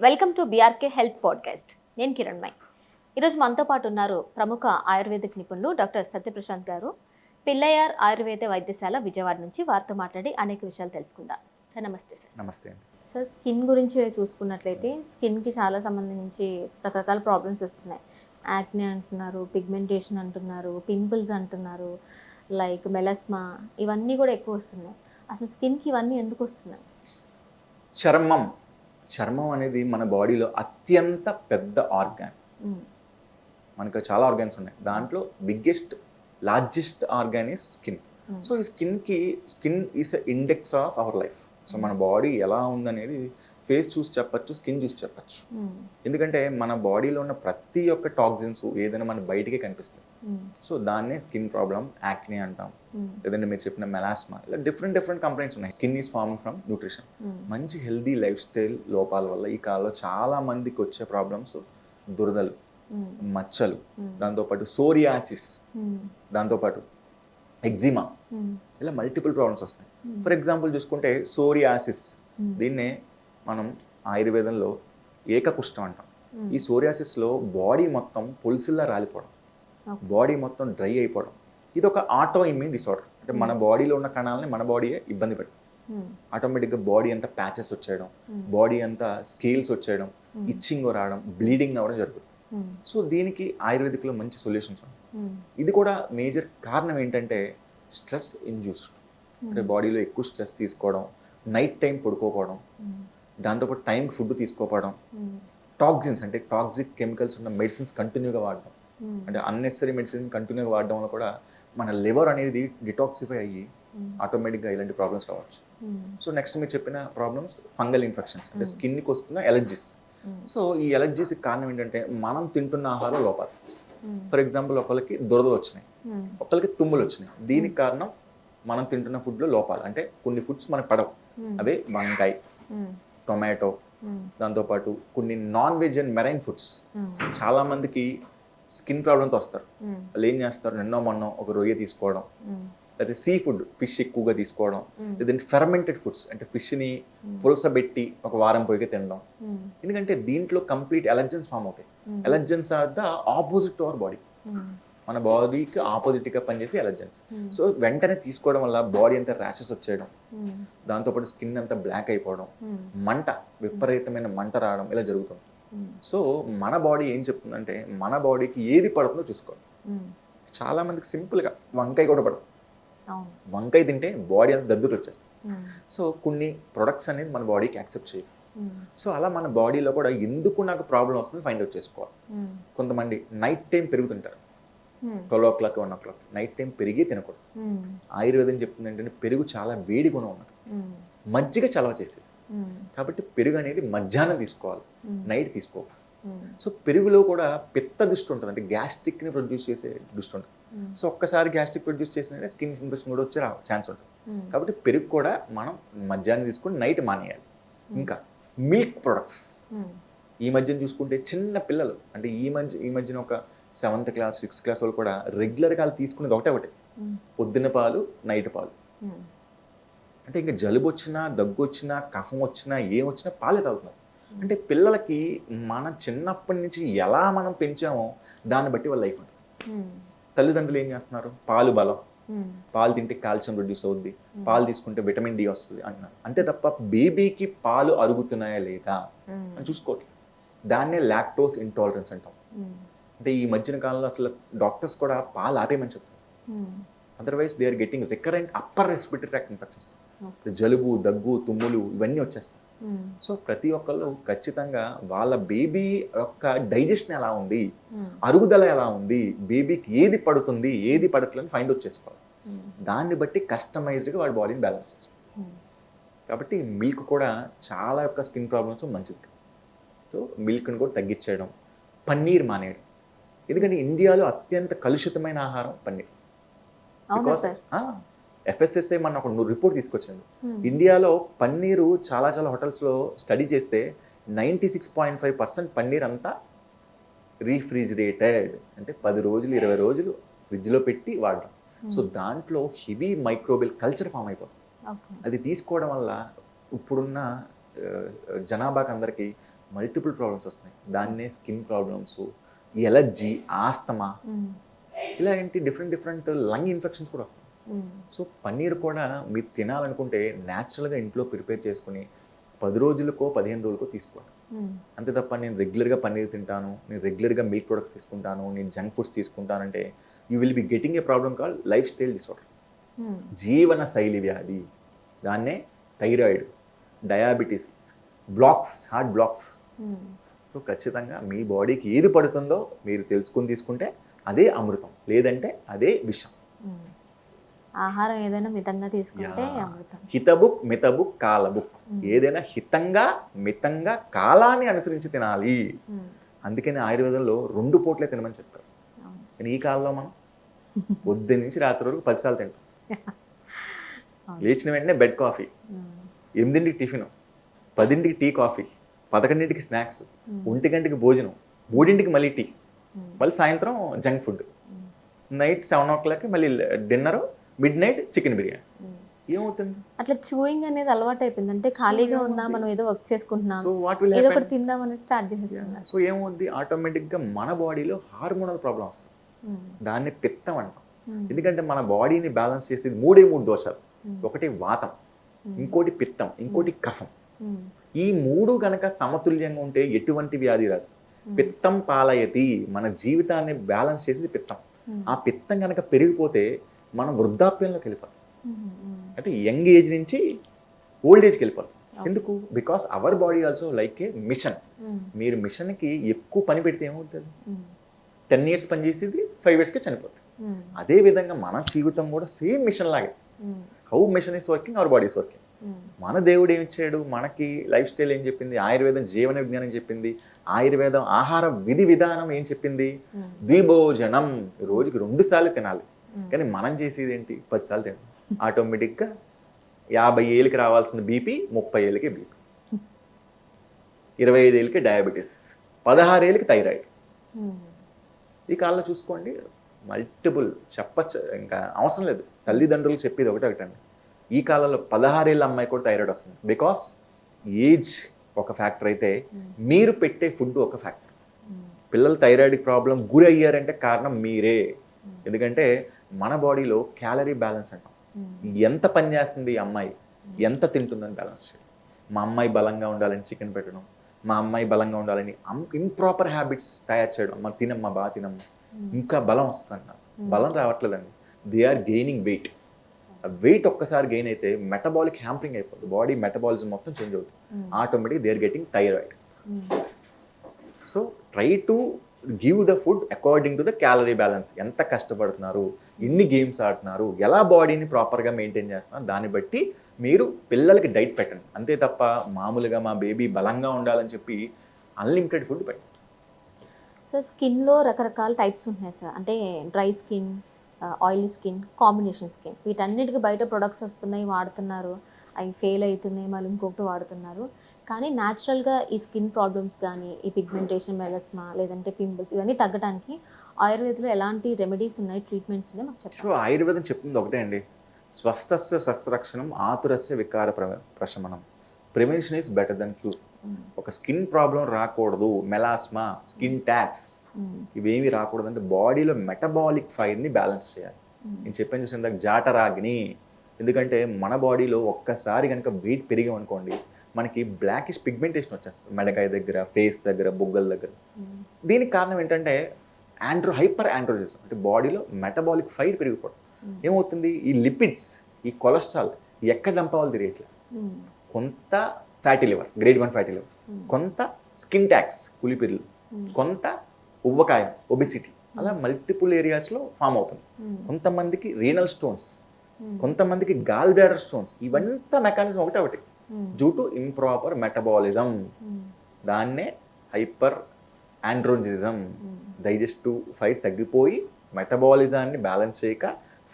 Welcome to BRK health podcast. నేను కిరణ్మయ్. ఈరోజు మనతో పాటు ఉన్నారు ప్రముఖ ఆయుర్వేదిక్ నిపుణులు డాక్టర్ సత్యప్రశాంత్ గారు. పిల్లయార్ ఆయుర్వేద వైద్యశాల విజయవాడ నుంచి వారితో మాట్లాడి అనేక విషయాలు తెలుసుకుందాం. సార్ నమస్తే. సార్ నమస్తే అండి. సార్, స్కిన్ గురించి చూసుకున్నట్లయితే స్కిన్కి చాలా సంబంధించి రకరకాల ప్రాబ్లమ్స్ వస్తున్నాయి. యాక్నే అంటున్నారు, పిగ్మెంటేషన్ అంటున్నారు, పింపుల్స్ అంటున్నారు, లైక్ మెలస్మా, ఇవన్నీ కూడా ఎక్కువ వస్తున్నాయి. అసలు స్కిన్కి ఇవన్నీ ఎందుకు వస్తున్నాయి? చర్మం అనేది మన బాడీలో అత్యంత పెద్ద ఆర్గాన్. మనకు చాలా ఆర్గాన్స్ ఉన్నాయి, దాంట్లో largest organ is skin. So ఈ skin is index of our life. So మన బాడీ ఎలా ఉందనేది ఫేస్ చూసి చెప్పచ్చు, స్కిన్ చూసి చెప్పచ్చు. ఎందుకంటే మన బాడీలో ఉన్న ప్రతి ఒక్క టాక్సిన్స్ ఏదైనా మన బయటికి కనిపిస్తుంది. సో దాన్నే స్కిన్ ప్రాబ్లం, యాక్నే అంటాం, లేదంటే మీరు చెప్పిన మెలాస్మా, ఇలా డిఫరెంట్ కంప్లైంట్స్ ఉన్నాయి. Skin is form from nutrition. మంచి హెల్దీ లైఫ్ స్టైల్ లోపాల వల్ల ఈ కాలంలో చాలా మందికి వచ్చే ప్రాబ్లమ్స్ దురదలు, మచ్చలు, దాంతోపాటు సోరియాసిస్, దాంతోపాటు ఎగ్జిమా, ఇలా మల్టిపుల్ ప్రాబ్లమ్స్ వస్తాయి. ఫర్ ఎగ్జాంపుల్ చూసుకుంటే సోరియాసిస్, దీన్నే మనం ఆయుర్వేదంలో ఏకకుష్ఠం అంటాం. ఈ సోరియాసిస్లో బాడీ మొత్తం పొలుసుల్లా రాలిపోవడం, బాడీ మొత్తం డ్రై అయిపోవడం, ఇది ఒక ఆటో ఇమ్యూన్ డిసార్డర్. అంటే మన బాడీలో ఉన్న కణాలని మన బాడీయే ఇబ్బంది పెడుతుంది. ఆటోమేటిక్గా బాడీ అంతా ప్యాచెస్ వచ్చేయడం, బాడీ అంతా స్కేల్స్ వచ్చేయడం, ఇచ్చింగ్ రావడం, బ్లీడింగ్ అవ్వడం జరుగుతుంది. సో దీనికి ఆయుర్వేదిక్లో మంచి సొల్యూషన్స్ ఉన్నాయి. ఇది కూడా మేజర్ కారణం ఏంటంటే స్ట్రెస్ ఇండ్యూస్డ్. అంటే బాడీలో ఎక్కువ స్ట్రెస్ తీసుకోవడం, నైట్ టైం పడుకోకపోవడం, దాంతోపాటు టైంకి ఫుడ్ తీసుకోకపోవడం, టాక్సిన్స్ అంటే టాక్సిక్ కెమికల్స్ ఉన్న మెడిసిన్స్ కంటిన్యూగా వాడడం, అంటే అన్నెసరీ మెడిసిన్ కంటిన్యూగా వాడడం వల్ల కూడా మన లివర్ అనేది డిటాక్సిఫై అయ్యి ఆటోమేటిక్గా ఇలాంటి ప్రాబ్లమ్స్ రావచ్చు. సో నెక్స్ట్ మీరు చెప్పిన ప్రాబ్లమ్స్ ఫంగల్ ఇన్ఫెక్షన్స్, అంటే స్కిన్కి వస్తున్న ఎలర్జీస్. సో ఈ ఎలర్జీస్కి కారణం ఏంటంటే మనం తింటున్న ఆహార లోపాలు. ఫర్ ఎగ్జాంపుల్ ఒకరికి దురదలు వచ్చినాయి, ఒకరికి తుమ్ములు వచ్చినాయి. దీనికి కారణం మనం తింటున్న ఫుడ్లో లోపాలు. అంటే కొన్ని ఫుడ్స్ మనకు పడవు, అవే వంకాయ, టొమాటో, దాంతోపాటు కొన్ని non veg and marine foods. చాలా మందికి స్కిన్ ప్రాబ్లంతో వస్తారు. వాళ్ళు ఏం చేస్తారు, నిన్నో మొన్నో ఒక రొయ్య తీసుకోవడం, లేదా సీ ఫుడ్, ఫిష్ ఎక్కువగా తీసుకోవడం, లేదంటే ఫెర్మెంటెడ్ ఫుడ్స్, అంటే ఫిష్ని పులసబెట్టి ఒక వారం పోయిగా తినడం. ఎందుకంటే దీంట్లో కంప్లీట్ ఎలర్జెన్స్ ఫామ్ అవుతాయి. Allergens are the opposite to our body. మన బాడీకి ఆపోజిట్గా పనిచేసే ఎలర్జెన్స్. సో వెంటనే తీసుకోవడం వల్ల బాడీ అంతా ర్యాషెస్ వచ్చేయడం, దాంతోపాటు స్కిన్ అంతా బ్లాక్ అయిపోవడం, మంట, విపరీతమైన మంట రావడం, ఇలా జరుగుతుంది. సో మన బాడీ ఏం చెప్తుందంటే మన బాడీకి ఏది పడుతుందో చూసుకోవాలి. చాలా మందికి సింపుల్గా వంకాయ కూడా పడదు. వంకాయ తింటే బాడీ అంతా దద్దులు వచ్చేస్తుంది. సో కొన్ని ప్రొడక్ట్స్ అనేది మన బాడీకి యాక్సెప్ట్ చేయదు. సో అలా మన బాడీలో కూడా ఎందుకు నాకు ప్రాబ్లం వస్తుంది ఫైండ్ అవుట్ చేసుకోవాలి. కొంతమంది నైట్ టైం పెరుగుతుంటారు, 12 o'clock 1 o'clock నైట్ టైం పెరిగి తినకూడదు. ఆయుర్వేదం చెప్తుంది ఏంటంటే పెరుగు చాలా వేడి గుణం ఉన్నది, మజ్జిగ చలవ చేసేది. కాబట్టి పెరుగు అనేది మధ్యాహ్నం తీసుకోవాలి, నైట్ తీసుకోవాలి. సో పెరుగులో కూడా పిత్త దృష్టి ఉంటుంది, అంటే గ్యాస్ట్రిక్ని ప్రొడ్యూస్ చేసే దృష్టి ఉంటుంది. సో ఒక్కసారి గ్యాస్ట్రిక్ ప్రొడ్యూస్ చేసిన స్కిన్ ఇన్ఫెక్షన్ కూడా వచ్చే ఛాన్స్ ఉంటుంది. కాబట్టి పెరుగు కూడా మనం మధ్యాహ్నం తీసుకొని నైట్ మానేయాలి. ఇంకా మిల్క్ ప్రొడక్ట్స్, ఈ మధ్యన చూసుకుంటే చిన్న పిల్లలు, అంటే ఈ మధ్యన ఒక 7th class 6th class వాళ్ళు కూడా రెగ్యులర్గా వాళ్ళు తీసుకునేది ఒకటే, పొద్దున్న పాలు, నైట్ పాలు. అంటే ఇంకా జలుబు వచ్చినా, దగ్గు వచ్చినా, కఫం వచ్చినా, ఏం వచ్చినా పాలే తాగుతున్నారు. అంటే పిల్లలకి మన చిన్నప్పటి నుంచి ఎలా మనం పెంచామో దాన్ని బట్టి వాళ్ళ లైఫ్ ఉంటుంది. తల్లిదండ్రులు ఏం చేస్తున్నారు, పాలు బలం, పాలు తింటే కాల్షియం ప్రొడ్యూస్ అవుద్ది, పాలు తీసుకుంటే విటమిన్ డి వస్తుంది అంటున్నారు. అంతే తప్ప బేబీకి పాలు అరుగుతున్నాయా లేదా అని చూసుకోవట్లేదు. దాన్నే లాక్టోస్ ఇంటాలరెన్స్ అంటాం. అంటే ఈ మధ్యన కాలంలో అసలు డాక్టర్స్ కూడా పాలు ఆపేయమని చెప్తారు. Otherwise they are getting recurrent upper respiratory tract infections, జలుబు, దగ్గు, తుమ్ములు ఇవన్నీ వచ్చేస్తాయి. సో ప్రతి ఒక్కళ్ళు ఖచ్చితంగా వాళ్ళ బేబీ యొక్క డైజెషన్ ఎలా ఉంది, అరుగుదల ఎలా ఉంది, బేబీకి ఏది పడుతుంది, ఏది పడట్లని ఫైండ్ అవుట్ చేసుకోవాలి. దాన్ని బట్టి కస్టమైజ్డ్గా వాళ్ళ బాడీని బ్యాలెన్స్ చేసుకోవాలి. కాబట్టి మిల్క్ కూడా చాలా యొక్క స్కిన్ ప్రాబ్లమ్స్ మంచిది. సో మిల్క్ని కూడా తగ్గించేయడం, పన్నీర్ మానేయడం. ఎందుకంటే ఇండియాలో అత్యంత కలుషితమైన ఆహారం పన్నీర్. FSSAI మన ఒక రిపోర్ట్ తీసుకొచ్చింది. ఇండియాలో పన్నీరు చాలా హోటల్స్లో స్టడీ చేస్తే 96.5% పన్నీర్ అంతా రీఫ్రిజిరేటెడ్, అంటే 10 రోజులు 20 రోజులు ఫ్రిడ్జ్లో పెట్టి వాడడం. సో దాంట్లో హెవీ మైక్రోబియల్ కల్చర్ ఫామ్ అయిపోతుంది. అది తీసుకోవడం వల్ల ఇప్పుడున్న జనాభాకి అందరికీ మల్టిపుల్ ప్రాబ్లమ్స్ వస్తున్నాయి. దాన్నే స్కిన్ ప్రాబ్లమ్స్, ఎలర్జీ, ఆస్తమా, ఇలాంటి డిఫరెంట్ లంగ్ ఇన్ఫెక్షన్స్ కూడా వస్తాయి. సో పన్నీర్ కూడా మీరు తినాలనుకుంటే న్యాచురల్గా ఇంట్లో ప్రిపేర్ చేసుకుని 10 రోజులకో 15 రోజులకో తీసుకోండి. అంతే తప్ప నేను రెగ్యులర్గా పన్నీర్ తింటాను, నేను రెగ్యులర్గా మిల్క్ ప్రొడక్ట్స్ తీసుకుంటాను, నేను జంక్ ఫుడ్స్ తీసుకుంటానంటే you will be getting a problem call lifestyle disorder, జీవన శైలి వ్యాధి. దాన్నే thyroid, diabetes, blocks, heart blocks. So ఖచ్చితంగా మీ బాడీకి ఏది పడుతుందో మీరు తెలుసుకుని తీసుకుంటే అదే అమృతం, లేదంటే అదే విషం. ఆహారం ఏదైనా మితంగా తీసుకుంటే అమృతం. హితబుక్, మితబుక్, కాలబుక్. ఏదైనా హితంగా, మితంగా, కాలాన్ని అనుసరించి తినాలి. అందుకని ఆయుర్వేదంలో 2 పూట్లే తినమని చెప్తారు. కానీ ఈ కాలంలో మనం పొద్దు నుంచి రాత్రి వరకు 10 సార్లు తింటాం. లేచిన వెంటనే బెడ్ కాఫీ, 8ంటికి టిఫిన్, 10ంటికి టీ కాఫీ, 11ంటికి స్నాక్స్, 1 భోజనం, 3ంటికి మళ్ళీ టీ, మళ్ళీ సాయంత్రం జంక్ ఫుడ్, నైట్ 7 o'clock మళ్ళీ dinner, mid night chicken biryani. ఏమవుతుంది? అట్లా చూయింగ్ అనేది అలవాటు అయిపోయింది. అంటే ఖాళీగా ఉన్నా మనం ఏదో వర్క్ చేసుకుంటున్నాం, ఏదో ఒకటి తిందామని స్టార్ట్ చేసేస్తున్నాం. సో ఏమవుద్ది? ఆటోమేటిక్గా మన బాడీలో హార్మోనల్ ప్రాబ్లం వస్తుంది. దాన్ని పిత్తం అంటాం. ఎందుకంటే మన బాడీని బ్యాలెన్స్ చేసేది 3 దోషాలు. ఒకటి వాతం, ఇంకోటి పిత్తం, ఇంకోటి కఫం. ఈ 3 గనక సమతుల్యంగా ఉంటే ఎటువంటి వ్యాధి రాదు. పిత్తం పాలయతి, మన జీవితాన్ని బ్యాలెన్స్ చేసేది పిత్తం. ఆ పిత్తం కనుక పెరిగిపోతే మనం వృద్ధాప్యంలోకి వెళ్ళిపోతాం. అంటే యంగ్ ఏజ్ నుంచి ఓల్డ్ ఏజ్కి వెళ్ళిపోతాం. ఎందుకు? Because our body also like a machine. మీరు మిషన్కి ఎక్కువ పని పెడితే ఏమవుతుంది? 10 years పని చేసేది 5 yearsకి చనిపోతుంది. అదే విధంగా మన జీవితం కూడా సేమ్ మిషన్ లాగే. How machine is working, our body is working. మన దేవుడు ఏమి ఇచ్చాడు? మనకి లైఫ్ స్టైల్ ఏం చెప్పింది? ఆయుర్వేదం జీవన విజ్ఞానం చెప్పింది. ఆయుర్వేదం ఆహార విధి విధానం ఏం చెప్పింది? ద్విభోజనం, రోజుకి 2 సార్లు తినాలి. కానీ మనం చేసేది ఏంటి? 10 సార్లు తినాలి. ఆటోమేటిక్గా 50 ఏళ్ళకి రావాల్సిన బీపీ 30 ఏళ్ళకి బీపీ, 25 ఏళ్ళకి డయాబెటీస్, 16 ఏళ్ళకి థైరాయిడ్. ఈ కాలంలో చూసుకోండి, మల్టిపుల్ చెప్పచ్చు, ఇంకా అవసరం లేదు. తల్లిదండ్రులకు చెప్పేది ఒకటండి, ఈ కాలంలో 16 ఏళ్ళ అమ్మాయి కూడా థైరాయిడ్ వస్తుంది. బికాస్ ఏజ్ ఒక ఫ్యాక్టర్ అయితే మీరు పెట్టే ఫుడ్ ఒక ఫ్యాక్టర్. పిల్లలు థైరాయిడ్ ప్రాబ్లం గురి అయ్యారంటే కారణం మీరే. ఎందుకంటే మన బాడీలో క్యాలరీ బ్యాలెన్స్ అంటాం. ఎంత పని చేస్తుంది ఈ అమ్మాయి, ఎంత తింటుందని బ్యాలెన్స్ చేయాలి. మా అమ్మాయి బలంగా ఉండాలని చికెన్ పెట్టడం, మా అమ్మాయి బలంగా ఉండాలని ఇంప్రాపర్ హ్యాబిట్స్ తయారు చేయడం. అమ్మ తినమ్మా, బాగా తినమ్మా, ఇంకా బలం వస్తుందంట. బలం రావట్లేదండి, they are gaining weight. Weight ఒక్కసారి గెయిన్ అయితే మెటబాలిక్ హ్యాంపరింగ్ అయిపోతుంది, బాడీ మెటబాలిజం మొత్తం చేంజ్ అవుతుంది. Automatic they are getting thyroid. So try to give the food according to the calorie balance. ఎంత కష్టపడుతున్నారు, ఎన్ని గేమ్స్ ఆడుతున్నారు, ఎలా బాడీని ప్రాపర్గా మెయింటైన్ చేస్తున్నారు, దాన్ని బట్టి మీరు పిల్లలకి డైట్ పెట్టండి. అంతే తప్ప మామూలుగా మా బేబీ బలంగా ఉండాలని చెప్పి అన్లిమిటెడ్ ఫుడ్ పెట్టండి. సో స్కిన్లో రకరకాల టైప్స్ ఉంటున్నాయి సార్. అంటే dry skin, oily skin, combination skin, వీటన్నిటికీ బయట ప్రొడక్ట్స్ వస్తున్నాయి, వాడుతున్నారు, అవి ఫెయిల్ అవుతున్నాయి, మళ్ళీ ఇంకొకటి వాడుతున్నారు. కానీ న్యాచురల్గా ఈ స్కిన్ ప్రాబ్లమ్స్ కానీ, ఈ పిగ్మెంటేషన్, మెలస్మా, లేదంటే పింపుల్స్, ఇవన్నీ తగ్గడానికి ఆయుర్వేదంలో ఎలాంటి రెమెడీస్ ఉన్నాయి, ట్రీట్మెంట్స్ ఉన్నాయి మాకు చెప్పండి. సో ఆయుర్వేదం చెప్తుంది ఒకటే అండి, స్వస్థస్య శస్త్రరక్షణం, ఆతురస్య వికార ప్రశమనం. Prevention is better than cure. ఒక స్కిన్ ప్రాబ్లం రాకూడదు, మెలాస్మా, స్కిన్ ట్యాక్స్, ఇవేమి రాకూడదు అంటే బాడీలో మెటబాలిక్ ఫైర్ని బ్యాలెన్స్ చేయాలి. నేను చెప్పాను చూసిన దాకా జాటరాగ్ని. ఎందుకంటే మన బాడీలో ఒక్కసారి కనుక వెయిట్ పెరిగామనుకోండి, మనకి బ్లాకిష్ పిగ్మెంటేషన్ వచ్చేస్తుంది మెడకాయ దగ్గర, ఫేస్ దగ్గర, బొగ్గల దగ్గర. దీనికి కారణం ఏంటంటే హైపర్ ఆండ్రోజిజం, అంటే బాడీలో మెటబాలిక్ ఫైర్ పెరిగిపోవడం. ఏమవుతుంది? ఈ లిపిడ్స్, ఈ కొలెస్ట్రాల్ ఎక్కడ డంపవాలి తెలియట్లేదు. కొంత fatty liver, grade 1 fatty liver, కొంత స్కిన్ ట్యాక్స్, పులిపిర్లు, కొంత ఉవ్వకాయం, ఒబిసిటీ, అలా మల్టిపుల్ ఏరియాస్లో ఫామ్ అవుతుంది. కొంతమందికి రీనల్ స్టోన్స్, కొంతమందికి గాల్ బ్లాడర్ స్టోన్స్. ఇవంతా మెకానిజం ఒకటి డ్యూ టు ఇంప్రాపర్ మెటబాలిజం. దాన్నే హైపర్ ఆండ్రోజిజం. డైజెస్టివ్ ఫైర్ తగ్గిపోయి మెటబాలిజాన్ని బ్యాలెన్స్ చేయక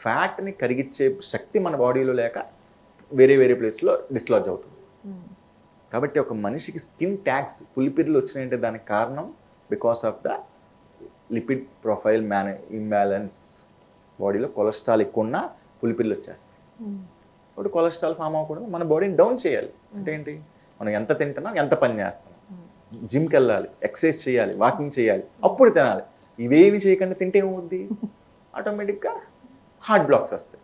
ఫ్యాట్ని కరిగించే శక్తి మన బాడీలో లేక వేరే ప్లేస్లో డిస్లాడ్జ్ అవుతుంది. కాబట్టి ఒక మనిషికి స్కిన్ ట్యాక్స్, పులిపిర్లు వచ్చినాయంటే దానికి కారణం because of the lipid profile imbalance. బాడీలో కొలెస్ట్రాల్ ఎక్కువ ఉన్నా పులిపిర్లు వచ్చేస్తాయి. కాబట్టి కొలెస్ట్రాల్ ఫామ్ అవ్వకూడదు, మన బాడీని డౌన్ చేయాలి. అంటే ఏంటి? మనం ఎంత తింటున్నాం, ఎంత పని చేస్తున్నాం, జిమ్కి వెళ్ళాలి, ఎక్సర్సైజ్ చేయాలి, వాకింగ్ చేయాలి, అప్పుడు తినాలి. ఇవేమి చేయకుండా తింటే ఏమవుద్ది? ఆటోమేటిక్గా హార్ట్ బ్లాక్స్ వస్తాయి.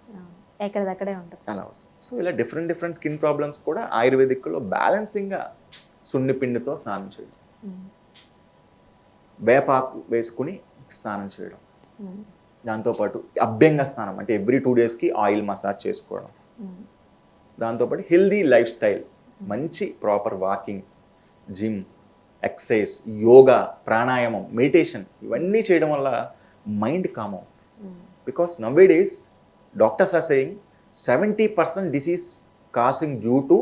ఎక్కడిదక్కడే ఉంటుంది. అలా వస్తుంది. సో ఇలా డిఫరెంట్ స్కిన్ ప్రాబ్లమ్స్ కూడా ఆయుర్వేదిక్లో బ్యాలెన్సింగ్గా సున్నిపిండితో స్నానం చేయడం, వేపాకు వేసుకుని స్నానం చేయడం, దాంతోపాటు అభ్యంగ స్నానం అంటే ఎవ్రీ 2 డేస్కి ఆయిల్ మసాజ్ చేసుకోవడం, దాంతోపాటు హెల్దీ లైఫ్ స్టైల్, మంచి proper walking, gym, exercise, yoga, pranayama, meditation ఇవన్నీ చేయడం వల్ల మైండ్ కామ్ అవుతుంది. Because nowadays doctors are saying 70% disease causing due to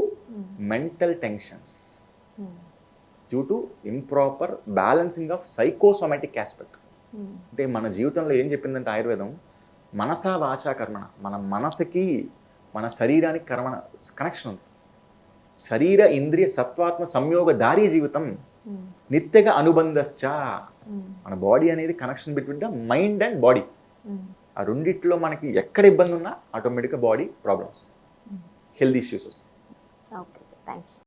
mental tensions, due to improper balancing of psychosomatic aspect. అంటే మన జీవితంలో ఏం చెప్పిందంటే ఆయుర్వేదం, మనసా వాచా కర్మణ, మన మనసుకి మన శరీరానికి కర్మణ కనెక్షన్ ఉంది. శరీర ఇంద్రియ సత్వాత్మ సంయోగ దారి జీవితం నిత్యగా అనుబంధశ్చ. మన బాడీ అనేది connection between the mind and body. ఆ రెండిట్లో మనకి ఎక్కడ ఇబ్బంది ఉన్నా ఆటోమేటిక్గా బాడీ ప్రాబ్లమ్స్, హెల్త్ ఇష్యూస్ వస్తాయి. Okay sir, thank you.